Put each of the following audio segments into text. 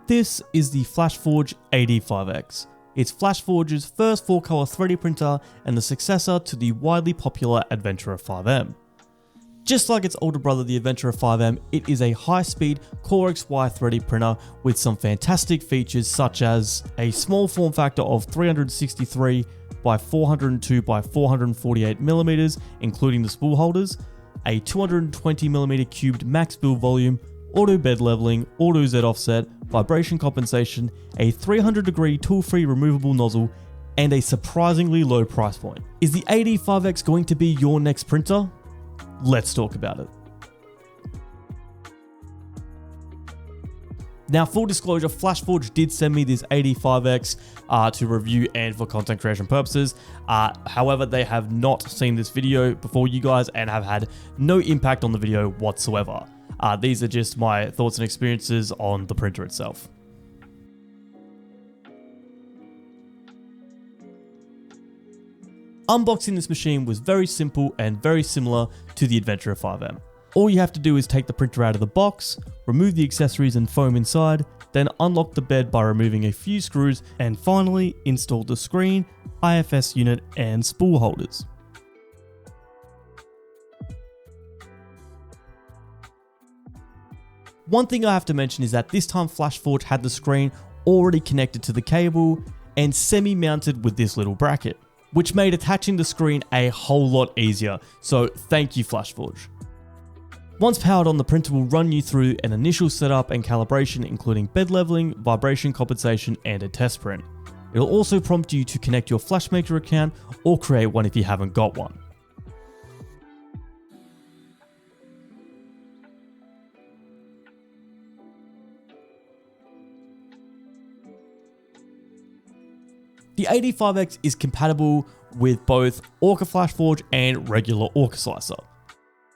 This is the Flashforge Ad5X. It's Flashforge's first 4-color 3D printer and the successor to the widely popular Adventurer 5M. Just like its older brother the Adventurer 5M, it is a high-speed Core XY 3D printer with some fantastic features such as a small form factor of 363 by 402 by 448 millimeters, including the spool holders, a 220 millimeter cubed max build volume, auto bed leveling, auto Z offset, vibration compensation, a 300-degree tool-free removable nozzle, and a surprisingly low price point. Is the Ad5X going to be your next printer? Let's talk about it. Now, full disclosure, Flashforge did send me this Ad5X to review and for content creation purposes. However, they have not seen this video before you guys and have had no impact on the video whatsoever. These are just my thoughts and experiences on the printer itself. Unboxing this machine was very simple and very similar to the Adventurer 5M. All you have to do is take the printer out of the box, remove the accessories and foam inside, then unlock the bed by removing a few screws, and finally install the screen, IFS unit and spool holders. One thing I have to mention is that this time Flashforge had the screen already connected to the cable and semi-mounted with this little bracket, which made attaching the screen a whole lot easier, so thank you Flashforge. Once powered on, the printer will run you through an initial setup and calibration, including bed leveling, vibration compensation, and a test print. It'll also prompt you to connect your Flashmaker account or create one if you haven't got one. The Ad5X is compatible with both Orca Flashforge and regular Orca Slicer.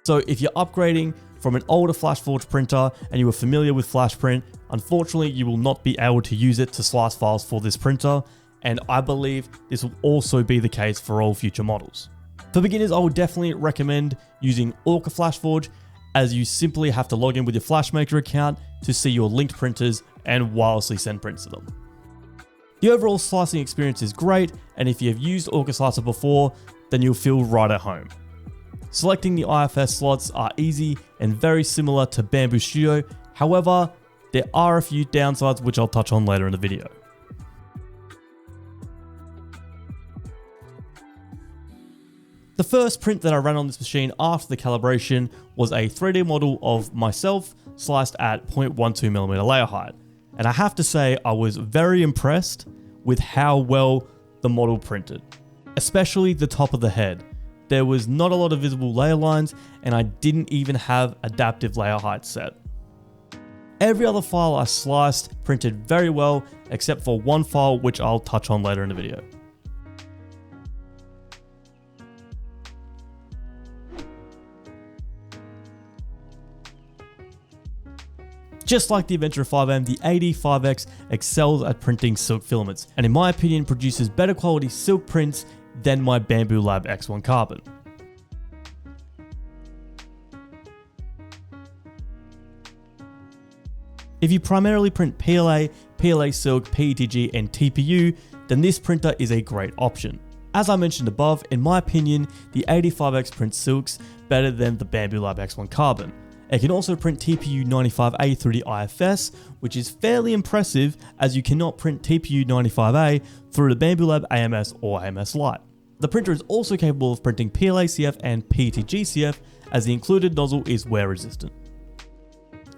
So if you're upgrading from an older Flashforge printer and you are familiar with FlashPrint, unfortunately you will not be able to use it to slice files for this printer, and I believe this will also be the case for all future models. For beginners, I would definitely recommend using Orca Flashforge, as you simply have to log in with your Flashmaker account to see your linked printers and wirelessly send prints to them. The overall slicing experience is great, and if you have used Orca Slicer before, then you'll feel right at home. Selecting the IFS slots are easy and very similar to Bamboo Studio, however, there are a few downsides which I'll touch on later in the video. The first print that I ran on this machine after the calibration was a 3D model of myself sliced at 0.12mm layer height. And I have to say, I was very impressed with how well the model printed, especially the top of the head. There was not a lot of visible layer lines, and I didn't even have adaptive layer height set. Every other file I sliced printed very well, except for one file which I'll touch on later in the video. Just like the Adventurer 5M, the Ad5X excels at printing silk filaments, and in my opinion produces better quality silk prints than my Bamboo Lab X1 Carbon. If you primarily print PLA, PLA silk, PETG, and TPU, then this printer is a great option. As I mentioned above, in my opinion, the Ad5X prints silks better than the Bamboo Lab X1 Carbon. It can also print TPU 95A through the IFS, which is fairly impressive as you cannot print TPU 95A through the Bamboo Lab AMS or AMS Lite. The printer is also capable of printing PLA-CF and PETG-CF, as the included nozzle is wear resistant.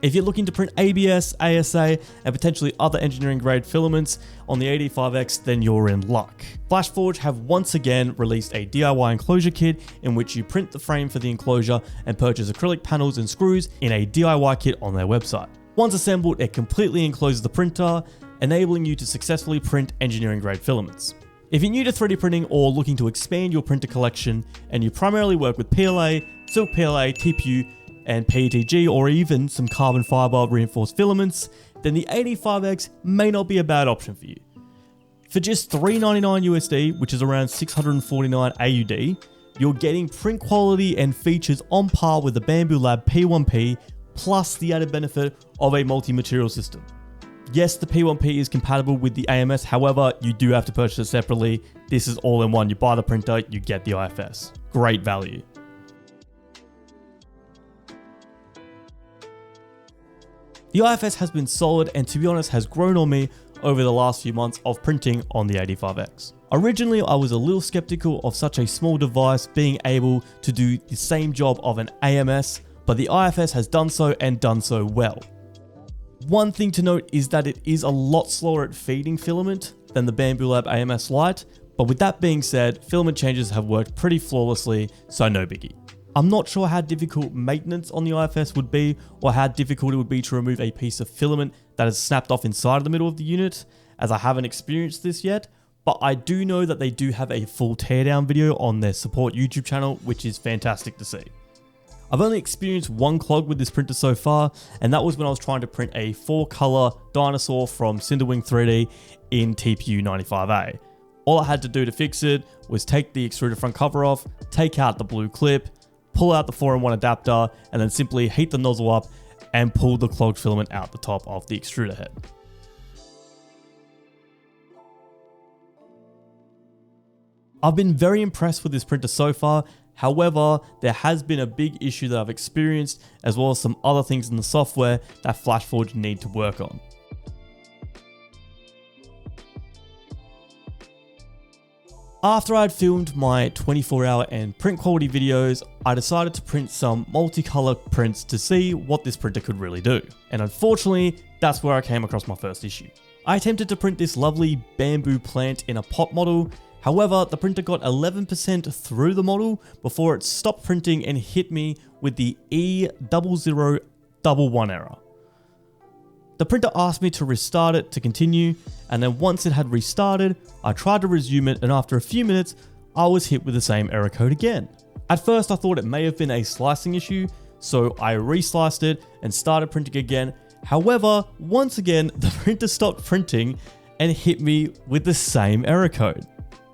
If you're looking to print ABS, ASA, and potentially other engineering grade filaments on the Ad5X, then you're in luck. Flashforge have once again released a DIY enclosure kit in which you print the frame for the enclosure and purchase acrylic panels and screws in a DIY kit on their website. Once assembled, it completely encloses the printer, enabling you to successfully print engineering grade filaments. If you're new to 3D printing or looking to expand your printer collection and you primarily work with PLA, silk PLA, TPU, and PETG, or even some carbon fiber reinforced filaments, then the Ad5X may not be a bad option for you. For just $399 USD, which is around 649 AUD, you're getting print quality and features on par with the Bamboo Lab P1P, plus the added benefit of a multi-material system. Yes, the P1P is compatible with the AMS, however, you do have to purchase it separately. This is all in one. You buy the printer, you get the IFS. Great value. The IFS has been solid and, to be honest, has grown on me over the last few months of printing on the A85X. Originally, I was a little skeptical of such a small device being able to do the same job of an AMS, but the IFS has done so and done so well. One thing to note is that it is a lot slower at feeding filament than the Bambu Lab AMS Lite, but with that being said, filament changes have worked pretty flawlessly, so no biggie. I'm not sure how difficult maintenance on the IFS would be, or how difficult it would be to remove a piece of filament that is snapped off inside of the middle of the unit, as I haven't experienced this yet, but I do know that they do have a full teardown video on their support YouTube channel, which is fantastic to see. I've only experienced one clog with this printer so far, and that was when I was trying to print a 4-color dinosaur from Cinderwing 3D in TPU 95A. All I had to do to fix it was take the extruder front cover off, take out the blue clip, pull out the 4-in-1 adapter, and then simply heat the nozzle up and pull the clogged filament out the top of the extruder head. I've been very impressed with this printer so far. However, there has been a big issue that I've experienced, as well as some other things in the software that Flashforge need to work on. After I'd filmed my 24-hour and print quality videos, I decided to print some multicolor prints to see what this printer could really do. And unfortunately, that's where I came across my first issue. I attempted to print this lovely bamboo plant in a pot model. However, the printer got 11% through the model before it stopped printing and hit me with the E0011 error. The printer asked me to restart it to continue, and then once it had restarted, I tried to resume it, and after a few minutes, I was hit with the same error code again. At first, I thought it may have been a slicing issue, so I resliced it and started printing again. However, once again, the printer stopped printing and hit me with the same error code.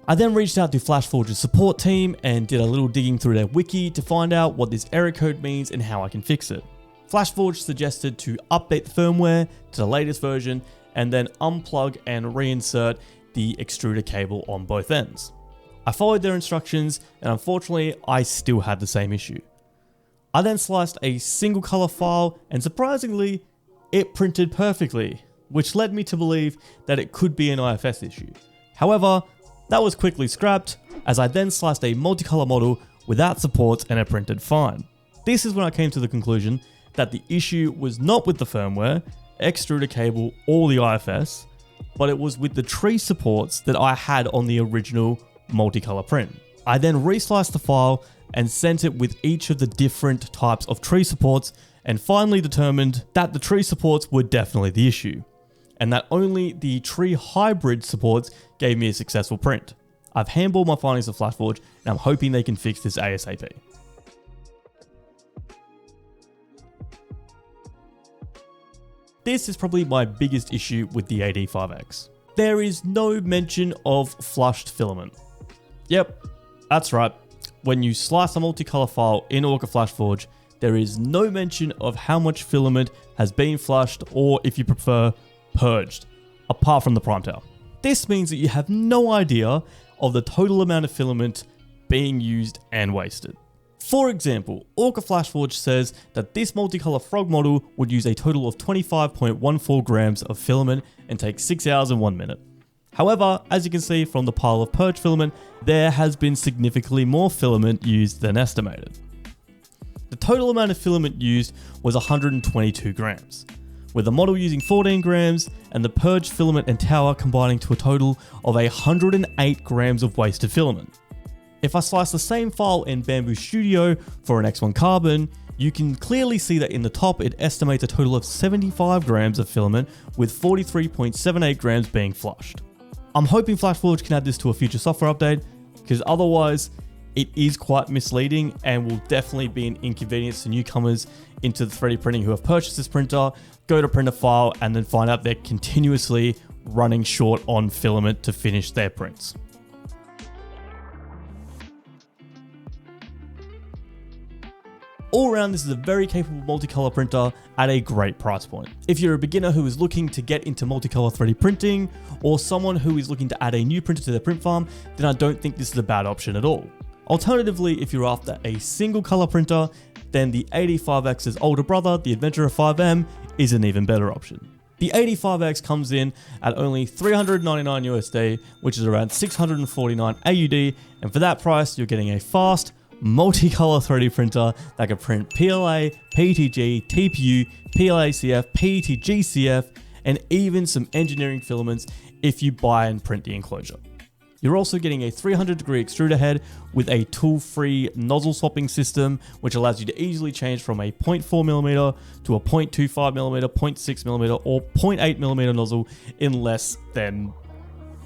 I then reached out to Flashforge's support team and did a little digging through their wiki to find out what this error code means and how I can fix it. Flashforge suggested to update the firmware to the latest version and then unplug and reinsert the extruder cable on both ends. I followed their instructions, and unfortunately I still had the same issue. I then sliced a single color file, and surprisingly it printed perfectly, which led me to believe that it could be an IFS issue. However, that was quickly scrapped, as I then sliced a multicolor model without supports and it printed fine. This is when I came to the conclusion that the issue was not with the firmware, extruder cable, or the IFS, but it was with the tree supports that I had on the original multicolor print. I then resliced the file and sent it with each of the different types of tree supports, and finally determined that the tree supports were definitely the issue, and that only the tree hybrid supports gave me a successful print. I've handballed my findings to Flashforge, and I'm hoping they can fix this ASAP. This is probably my biggest issue with the A85X. There is no mention of flushed filament. Yep, that's right. When you slice a multicolor file in Orca Flashforge, there is no mention of how much filament has been flushed, or if you prefer, purged, apart from the prime tail. This means that you have no idea of the total amount of filament being used and wasted. For example, Orca Flashforge says that this multicolor frog model would use a total of 25.14 grams of filament and take 6 hours and 1 minute. However, as you can see from the pile of purge filament, there has been significantly more filament used than estimated. The total amount of filament used was 122 grams, with the model using 14 grams and the purged filament and tower combining to a total of 108 grams of wasted filament. If I slice the same file in Bambu Studio for an X1 Carbon, you can clearly see that in the top it estimates a total of 75 grams of filament, with 43.78 grams being flushed. I'm hoping Flashforge can add this to a future software update, because otherwise it is quite misleading and will definitely be an inconvenience to newcomers into the 3D printing who have purchased this printer, go to print a file, and then find out they're continuously running short on filament to finish their prints. all around, this is a very capable multicolor printer at a great price point. If you're a beginner who is looking to get into multicolor 3D printing, or someone who is looking to add a new printer to their print farm, then I don't think this is a bad option at all. Alternatively, if you're after a single color printer, then the 85X's older brother, the Adventurer 5M, is an even better option. The 85X comes in at only $399 USD, which is around 649 AUD, and for that price, you're getting a fast, multicolor 3D printer that can print PLA, PETG, TPU, PLA-CF, PETG-CF, and even some engineering filaments if you buy and print the enclosure. You're also getting a 300-degree extruder head with a tool-free nozzle swapping system, which allows you to easily change from a 0.4mm to a 0.25mm, 0.6mm, or 0.8mm nozzle in less than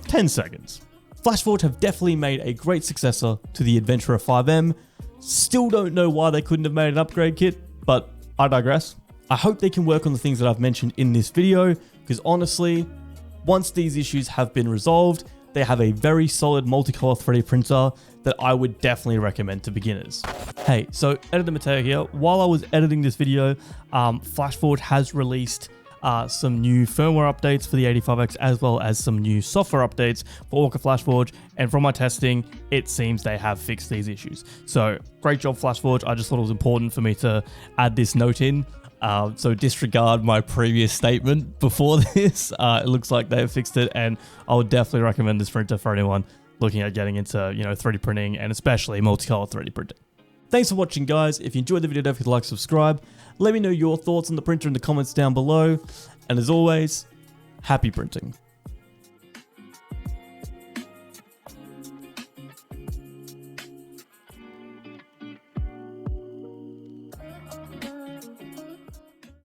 10 seconds. Flashforge have definitely made a great successor to the Adventurer 5M. Still don't know why they couldn't have made an upgrade kit, but I digress. I hope they can work on the things that I've mentioned in this video, because honestly, once these issues have been resolved, they have a very solid multicolor 3D printer that I would definitely recommend to beginners. Hey, so Editor Mateo here. While I was editing this video, Flashforge has released some new firmware updates for the 85X, as well as some new software updates for Orca Flashforge. And from my testing, it seems they have fixed these issues. So great job, Flashforge. I just thought it was important for me to add this note in. So disregard my previous statement before this. It looks like they've fixed it, and I would definitely recommend this printer for anyone looking at getting into 3D printing, and especially multicolor 3D printing. Thanks for watching, guys. If you enjoyed the video, don't forget to like, subscribe. Let me know your thoughts on the printer in the comments down below. And as always, happy printing.